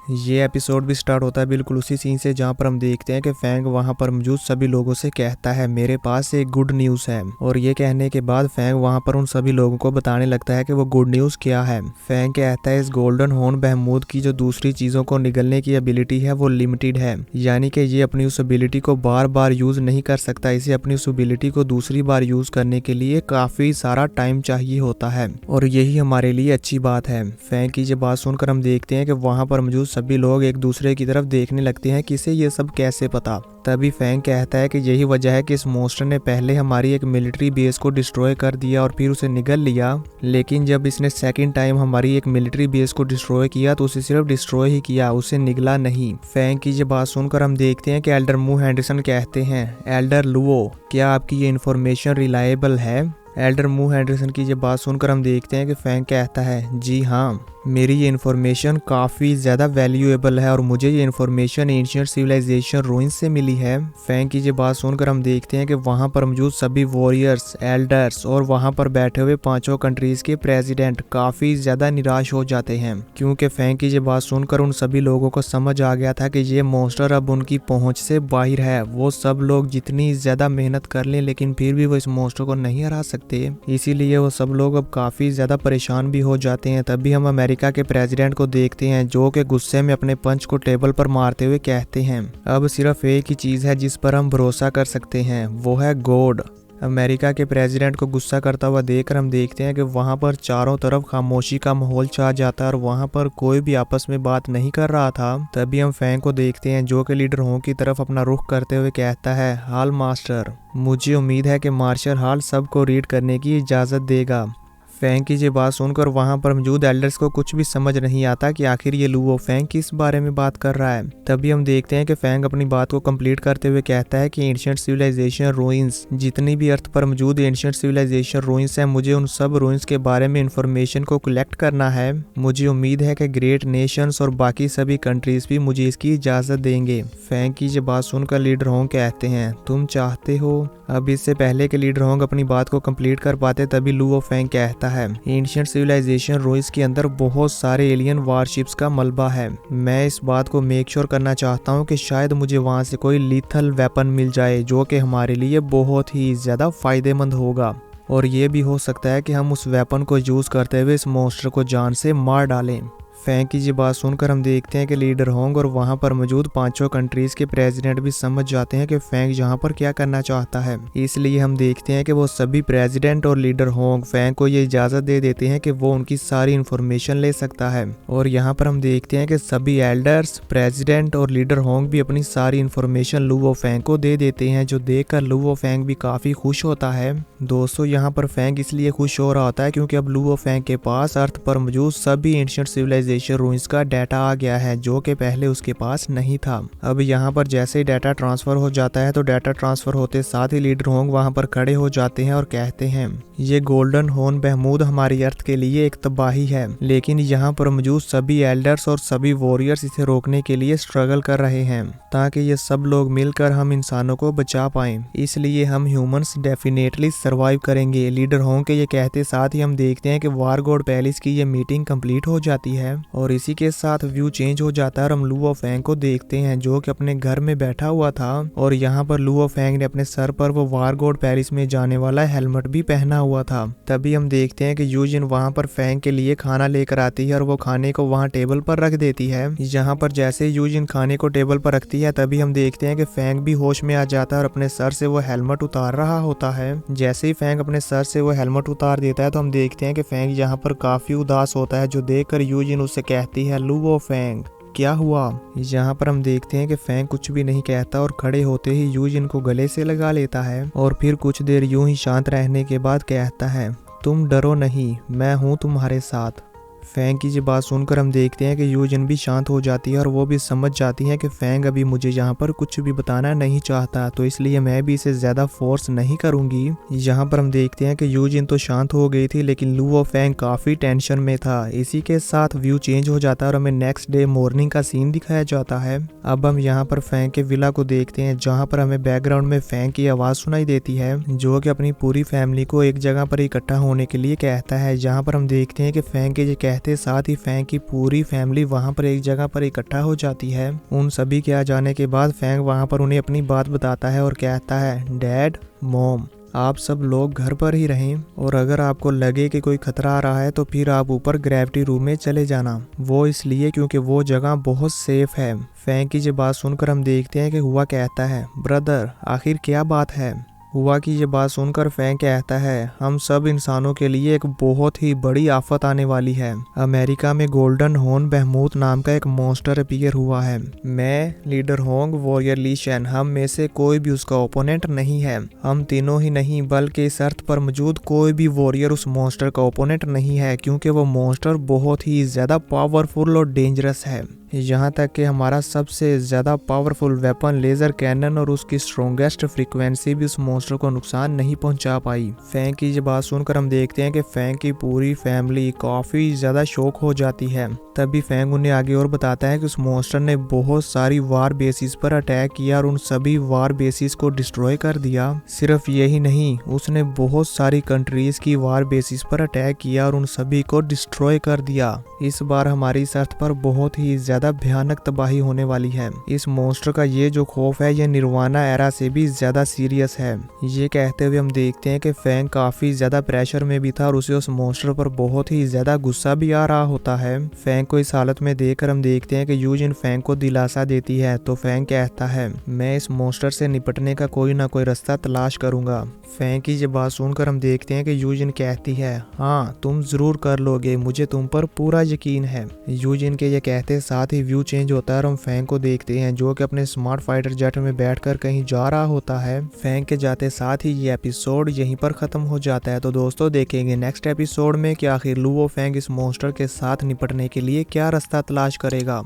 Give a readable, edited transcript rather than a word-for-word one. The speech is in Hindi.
ये एपिसोड भी स्टार्ट होता है बिल्कुल उसी सीन से जहाँ पर हम देखते हैं कि फैंग वहाँ पर मौजूद सभी लोगों से कहता है मेरे पास एक गुड न्यूज़ है। और ये कहने के बाद फैंग वहाँ पर उन सभी लोगों को बताने लगता है कि वो गुड न्यूज़ क्या है। फैंग कहता है इस गोल्डन हॉर्न बहमूद की जो दूसरी चीज़ों को निगलने की एबिलिटी है वो लिमिटेड है, यानी कि ये अपनी उस एबिलिटी को बार बार यूज़ नहीं कर सकता। इसे अपनी उस एबिलिटी को दूसरी बार यूज़ करने के लिए काफ़ी सारा टाइम चाहिए होता है और यही हमारे लिए अच्छी बात है। फैंग की ये बात सुनकर हम देखते हैं कि वहाँ पर मौजूद सभी लोग एक दूसरे की तरफ देखने लगते हैं कि इसे ये सब कैसे पता। तभी फैंग कहता है कि यही वजह है कि इस मॉन्स्टर ने पहले हमारी एक मिलिट्री बेस को डिस्ट्रॉय कर दिया और फिर उसे निगल लिया, लेकिन जब इसने सेकंड टाइम हमारी एक मिलिट्री बेस को डिस्ट्रॉय किया तो उसे सिर्फ डिस्ट्रॉय ही किया, उसे निगला नहीं। फैंग की ये बात सुनकर हम देखते हैं कि एल्डर मू हैंडरसन कहते हैं एल्डर लुओ क्या आपकी ये इन्फॉर्मेशन रिलायबल है। एल्डर मू हैंडरसन की ये बात सुनकर हम देखते हैं कि फैंग कहता है जी हाँ, मेरी ये इन्फॉर्मेशन काफ़ी ज़्यादा वैल्यूएबल है और मुझे ये इन्फॉर्मेशन एंशिएंट सिविलाइजेशन रूइंस से मिली है। फैंग की ये बात सुनकर हम देखते हैं कि वहाँ पर मौजूद सभी वॉरियर्स, एल्डर्स और वहाँ पर बैठे हुए पांचों कंट्रीज़ के प्रेसिडेंट काफ़ी ज़्यादा निराश हो जाते हैं, क्योंकि फैंग की ये बात सुनकर उन सभी लोगों को समझ आ गया था कि ये मॉन्स्टर अब उनकी पहुँच से बाहर है। वो सब लोग जितनी ज़्यादा मेहनत कर लें लेकिन फिर भी वो इस मॉन्स्टर को नहीं हरा सकते, इसीलिए वो सब लोग अब काफ़ी ज़्यादा परेशान भी हो जाते हैं। तभी हम अमेरिका के प्रेसिडेंट को देखते हैं जो कि गुस्से में अपने पंच को टेबल पर मारते हुए कहते हैं अब सिर्फ एक ही चीज़ है जिस पर हम भरोसा कर सकते हैं, वो है गॉड। अमेरिका के प्रेसिडेंट को गुस्सा करता हुआ देखकर हम देखते हैं कि वहाँ पर चारों तरफ खामोशी का माहौल छा जाता है और वहाँ पर कोई भी आपस में बात नहीं कर रहा था। तभी हम फैंग को देखते हैं जो कि लीडर होंग की तरफ अपना रुख करते हुए कहता है हाल मास्टर, मुझे उम्मीद है कि मार्शल हाल सबको रीड करने की इजाज़त देगा। फैंग की ये बात सुनकर वहाँ पर मौजूद एल्डर्स को कुछ भी समझ नहीं आता कि आखिर ये लुओ फैंग किस बारे में बात कर रहा है। तभी हम देखते हैं कि फैंग अपनी बात को कंप्लीट करते हुए कहता है कि एंशिएंट सिविलाइजेशन रूइंस, जितनी भी अर्थ पर मौजूद एंशिएंट सिविलाइजेशन रूइंस है, मुझे उन सब रूइंस के बारे में इंफॉर्मेशन को कलेक्ट करना है। मुझे उम्मीद है कि ग्रेट नेशंस और बाकी सभी कंट्रीज भी मुझे इसकी इजाज़त देंगे। फैंग की ये बात सुनकर लीडर होंग कहते हैं तुम चाहते हो। अब इससे पहले के लीडर होंग अपनी बात को कंप्लीट कर पाते तभी लुओ फैंग कहता है एंशिएंट सिविलाइजेशन रूइंस के अंदर बहुत सारे एलियन वारशिप्स का मलबा है। मैं इस बात को मेक श्योर करना चाहता हूँ कि शायद मुझे वहाँ से कोई लीथल वेपन मिल जाए जो कि हमारे लिए बहुत ही ज़्यादा फायदेमंद होगा, और ये भी हो सकता है कि हम उस वेपन को यूज़ करते हुए इस मॉन्स्टर को जान से मार डालें। फैंग की ये बात सुनकर हम देखते हैं कि लीडर होंग और वहाँ पर मौजूद पांचों कंट्रीज के प्रेसिडेंट भी समझ जाते हैं कि फैंग यहाँ पर क्या करना चाहता है। इसलिए हम देखते हैं कि वो सभी प्रेसिडेंट और लीडर होंग फैंग को ये इजाज़त दे देते हैं कि वो उनकी सारी इन्फॉर्मेशन ले सकता है। और यहाँ पर हम देखते हैं कि सभी एल्डर्स, प्रेसिडेंट और लीडर होंग भी अपनी सारी इन्फॉर्मेशन लुओ फैंग को दे देते हैं, जो देखकर लुओ फैंग भी काफ़ी खुश होता है। दोस्तों यहाँ पर फैंग इसलिए खुश हो रहा होता है क्योंकि अब लुओ फैंग के पास अर्थ पर मौजूद सभी एंशिएंट सिविलाइजेशन रूइंस का डाटा आ गया है जो कि पहले उसके पास नहीं था। अब यहाँ पर जैसे ही डाटा ट्रांसफर हो जाता है तो डाटा ट्रांसफर होते साथ ही लीडर होंग वहाँ पर खड़े हो जाते हैं और कहते हैं ये गोल्डन हॉर्न बहमूद हमारी अर्थ के लिए एक तबाही है, लेकिन यहाँ पर मौजूद सभी एल्डर्स और सभी वॉरियर्स इसे रोकने के लिए स्ट्रगल कर रहे हैं ताकि ये सब लोग मिलकर हम इंसानों को बचा पाएं। इसलिए हम ह्यूमंस डेफिनेटली सर्वाइव करेंगे। लीडर होंग के ये कहते साथ ही हम देखते हैं कि वार गॉड पैलेस की ये मीटिंग कंप्लीट हो जाती है और इसी के साथ व्यू चेंज हो जाता है और हम लुओ फैंग को देखते हैं जो कि अपने घर में बैठा हुआ था और यहाँ पर लुओ फैंग ने अपने सर पर वो वार गॉड पैलेस में जाने वाला हेलमेट भी पहना हुआ था। तभी हम देखते हैं कि यूजिन वहाँ पर फैंग के लिए खाना लेकर आती है और वो खाने को वहाँ टेबल पर रख देती है। यहाँ पर जैसे यूजिन खाने को टेबल पर रखती है तभी हम देखते हैं कि फैंग भी होश में आ जाता है और अपने सर से वो हेलमेट उतार रहा होता है। जैसे ही फैंग अपने सर से वो हेलमेट उतार देता है तो हम देखते हैं कि फैंग यहाँ पर काफी उदास होता है, जो देखकर यूजिन उससे कहती है लुओ फैंग क्या हुआ। यहाँ पर हम देखते हैं कि फैंग कुछ भी नहीं कहता और खड़े होते ही यूजिन को गले से लगा लेता है और फिर कुछ देर यूं ही शांत रहने के बाद कहता है तुम डरो नहीं, मैं हूँ तुम्हारे साथ। फैंग की ये बात सुनकर हम देखते हैं कि यूजिन भी शांत हो जाती है और वो भी समझ जाती है कि फैंग अभी मुझे यहाँ पर कुछ भी बताना नहीं चाहता, तो इसलिए मैं भी इसे ज़्यादा फोर्स नहीं करूँगी। यहाँ पर हम देखते हैं कि यूजिन तो शांत हो गई थी लेकिन लुओ फैंग काफ़ी टेंशन में था। इसी के साथ व्यू चेंज हो जाता है और हमें नेक्स्ट डे मॉर्निंग का सीन दिखाया जाता है। अब हम यहाँ पर फैंग के विला को देखते हैं जहाँ पर हमें बैकग्राउंड में फैंग की आवाज़ सुनाई देती है जो कि अपनी पूरी फैमिली को एक जगह पर इकट्ठा होने के लिए कहता है। जहाँ पर हम देखते हैं कि फैंग के कहते साथ ही फैंग की पूरी फैमिली वहाँ पर एक जगह पर इकट्ठा हो जाती है। उन सभी के आ जाने के बाद फैंग वहाँ पर उन्हें अपनी बात बताता है और कहता है, डैड, मॉम, आप सब लोग घर पर ही रहें और अगर आपको लगे कि कोई खतरा आ रहा है तो फिर आप ऊपर ग्रेविटी रूम में चले जाना। वो इसलिए क्योंकि वो जगह बहुत सेफ है। फैंग की ये बात सुनकर हम देखते हैं कि हुआ कहता है, ब्रदर, आखिर क्या बात है। हुआ की ये बात सुनकर फैंग कहता है, हम सब इंसानों के लिए एक बहुत ही बड़ी आफत आने वाली है। अमेरिका में गोल्डन हॉर्न बेहमूथ नाम का एक मॉन्स्टर अपीयर हुआ है। मैं, लीडर होंग, वॉरियर ली शेन, हम में से कोई भी उसका ओपोनेंट नहीं है। हम तीनों ही नहीं बल्कि इस अर्थ पर मौजूद कोई भी वॉरियर उस मॉन्स्टर का ओपोनेंट नहीं है, क्योंकि वो मॉन्स्टर बहुत ही ज्यादा पावरफुल और डेंजरस है। यहाँ तक कि हमारा सबसे ज़्यादा पावरफुल वेपन लेज़र कैनन और उसकी स्ट्रॉन्गेस्ट फ्रीक्वेंसी भी उस मॉन्स्टर को नुकसान नहीं पहुँचा पाई। फैंग की ये बात सुनकर हम देखते हैं कि फैंग की पूरी फैमिली काफ़ी ज़्यादा शॉक हो जाती है। तभी फैंग उन्हें आगे और बताता है कि उस मॉन्स्टर ने बहुत सारी वार बेसिस पर अटैक किया और उन सभी वार बेसिस को डिस्ट्रॉय कर दिया। सिर्फ यही नहीं, उसने बहुत सारी कंट्रीज की वार बेसिस पर अटैक किया और उन सभी को डिस्ट्रॉय कर दिया। इस बार हमारी इस अर्थ पर बहुत ही ज्यादा भयानक तबाही होने वाली है। इस मॉन्स्टर का ये जो खौफ है ये निर्वाणा एरा से भी ज्यादा सीरियस है। ये कहते हुए हम देखते हैं कि फैंग काफी ज्यादा प्रेशर में भी था और उसे उस मॉन्स्टर पर बहुत ही ज्यादा गुस्सा भी आ रहा होता है। फैंग को इस हालत में देखकर हम देखते हैं कि यूजिन फैंग को दिलासा देती है। तो फैंग कहता है, मैं इस मॉन्स्टर से निपटने का कोई ना कोई रास्ता तलाश करूंगा। फैंग की ये बात सुनकर हम देखते हैं कि यूजिन कहती है, हाँ, तुम जरूर कर लोगे, मुझे तुम पर पूरा यकीन है। यूजिन के ये कहते साथ ही व्यू चेंज होता है और हम फैंग को देखते हैं जो कि अपने स्मार्ट फाइटर जेट में बैठकर कहीं जा रहा होता है। फैंग के जाते साथ ही ये एपिसोड यहीं पर खत्म हो जाता है। तो दोस्तों, देखेंगे नेक्स्ट एपिसोड में कि आखिर लुओ फैंग इस मॉन्स्टर के साथ निपटने के लिए क्या रास्ता तलाश करेगा।